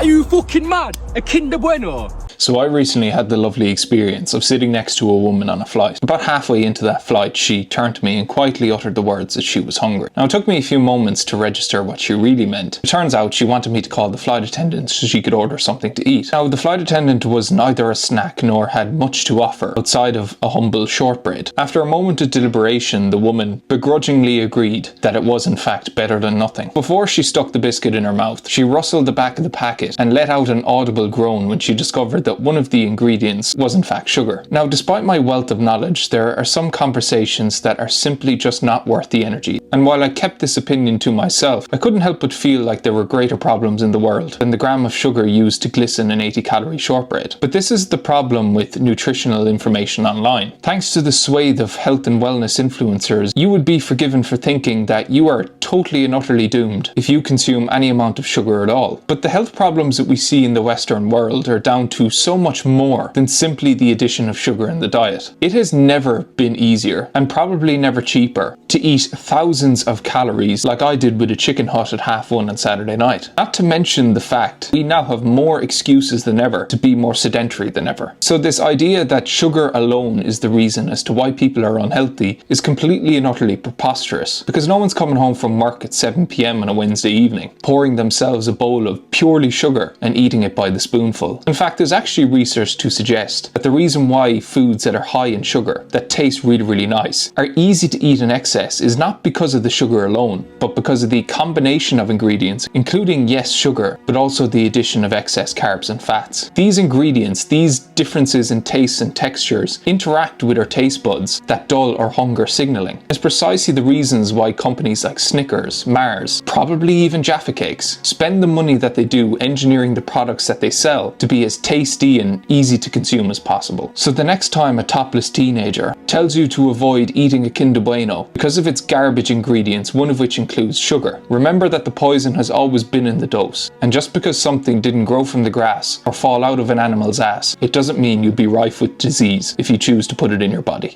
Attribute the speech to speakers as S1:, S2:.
S1: you fucking mad? A Kinder Bueno?
S2: So I recently had the lovely experience of sitting next to a woman on a flight. About halfway into that flight, she turned to me and quietly uttered the words that she was hungry. Now, it took me a few moments to register what she really meant. It turns out she wanted me to call the flight attendant so she could order something to eat. Now, the flight attendant was neither a snack nor had much to offer outside of a humble shortbread. After a moment of deliberation, the woman begrudgingly agreed that it was in fact better than nothing. Before she stuck the biscuit in her mouth, she rustled the back of the packet and let out an audible groan when she discovered that one of the ingredients was in fact sugar. Now, despite my wealth of knowledge, there are some conversations that are simply just not worth the energy. And while I kept this opinion to myself, I couldn't help but feel like there were greater problems in the world than the gram of sugar used to glisten an 80-calorie shortbread. But this is the problem with nutritional information online. Thanks to the swathe of health and wellness influencers, you would be forgiven for thinking that you are totally and utterly doomed if you consume any amount of sugar at all. But the health problems that we see in the Western world are down to so much more than simply the addition of sugar in the diet. It has never been easier, and probably never cheaper, to eat thousands of calories like I did with a chicken hut at 1:30 on Saturday night. Not to mention the fact we now have more excuses than ever to be more sedentary than ever. So this idea that sugar alone is the reason as to why people are unhealthy is completely and utterly preposterous, because no one's coming home from work at 7 p.m. on a Wednesday evening, pouring themselves a bowl of purely sugar and eating it by the spoonful. In fact, there's actually research to suggest that the reason why foods that are high in sugar, that taste really nice, are easy to eat in excess is not because of the sugar alone, but because of the combination of ingredients, including, yes, sugar, but also the addition of excess carbs and fats. These ingredients, these differences in tastes and textures, interact with our taste buds that dull our hunger signaling. It's precisely the reasons why companies like Snickers, Mars, probably even Jaffa Cakes, spend the money that they do engineering the products that they sell to be as tasty and easy to consume as possible. So the next time a topless teenager tells you to avoid eating a Kinder Bueno because of its garbage ingredients, one of which includes sugar, remember that the poison has always been in the dose. And just because something didn't grow from the grass or fall out of an animal's ass, it doesn't mean you'll be rife with disease if you choose to put it in your body.